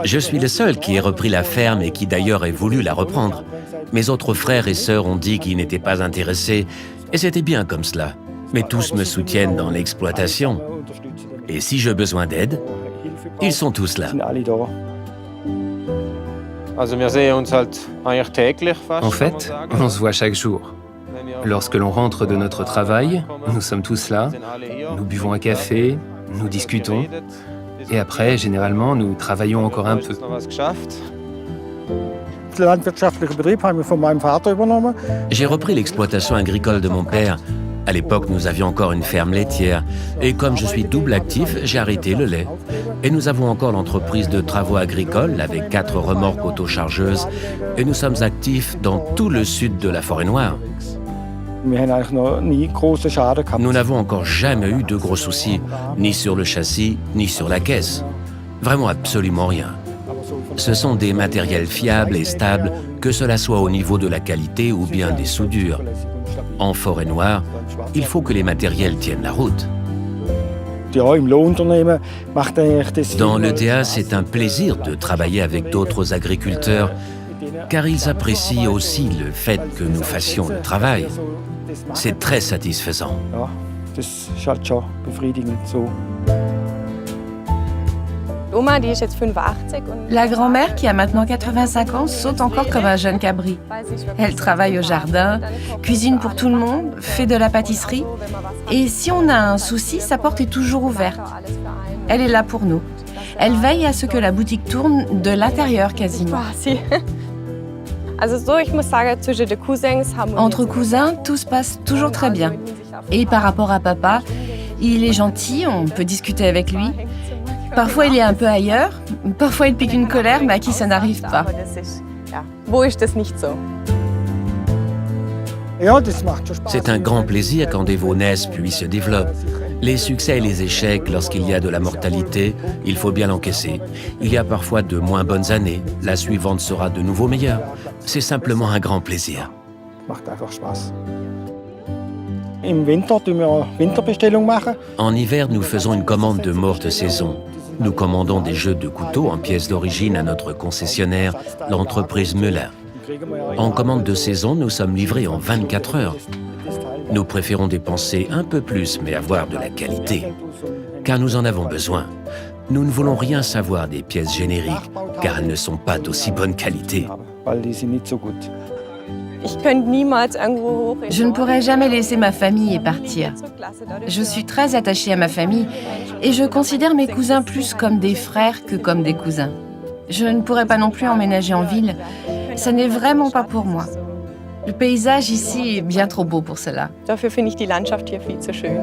Je suis le seul qui ait repris la ferme et qui d'ailleurs ait voulu la reprendre. Mes autres frères et sœurs ont dit qu'ils n'étaient pas intéressés, et c'était bien comme cela. Mais tous me soutiennent dans l'exploitation. Et si j'ai besoin d'aide, ils sont tous là. En fait, on se voit chaque jour. Lorsque l'on rentre de notre travail, nous sommes tous là, nous buvons un café, nous discutons, et après, généralement, nous travaillons encore un peu. J'ai repris l'exploitation agricole de mon père. À l'époque, nous avions encore une ferme laitière. Et comme je suis double actif, j'ai arrêté le lait. Et nous avons encore l'entreprise de travaux agricoles avec 4 remorques autochargeuses. Et nous sommes actifs dans tout le sud de la Forêt-Noire. Nous n'avons encore jamais eu de gros soucis, ni sur le châssis, ni sur la caisse. Vraiment absolument rien. Ce sont des matériels fiables et stables, que cela soit au niveau de la qualité ou bien des soudures. En Forêt-Noire, il faut que les matériels tiennent la route. Dans l'ETA, c'est un plaisir de travailler avec d'autres agriculteurs, car ils apprécient aussi le fait que nous fassions le travail. C'est très satisfaisant. La grand-mère, qui a maintenant 85 ans, saute encore comme un jeune cabri. Elle travaille au jardin, cuisine pour tout le monde, fait de la pâtisserie. Et si on a un souci, sa porte est toujours ouverte. Elle est là pour nous. Elle veille à ce que la boutique tourne de l'intérieur quasiment. Entre cousins, tout se passe toujours très bien. Et par rapport à papa, il est gentil, on peut discuter avec lui. Parfois, il est un peu ailleurs. Parfois, il pique une colère, mais à qui ça n'arrive pas. C'est un grand plaisir quand des veaux naissent puis se développent. Les succès et les échecs, lorsqu'il y a de la mortalité, il faut bien l'encaisser. Il y a parfois de moins bonnes années. La suivante sera de nouveau meilleure. C'est simplement un grand plaisir. En hiver, nous faisons une commande de morte saison. Nous commandons des jeux de couteaux en pièces d'origine à notre concessionnaire, l'entreprise Müller. En commande de saison, nous sommes livrés en 24 heures. Nous préférons dépenser un peu plus, mais avoir de la qualité, car nous en avons besoin. Nous ne voulons rien savoir des pièces génériques, car elles ne sont pas d'aussi bonne qualité. Je ne pourrais jamais laisser ma famille et partir. Je suis très attachée à ma famille et je considère mes cousins plus comme des frères que comme des cousins. Je ne pourrais pas non plus emménager en ville. Ça n'est vraiment pas pour moi. Le paysage ici est bien trop beau pour cela. Dafür finde ich die Landschaft hier viel zu schön.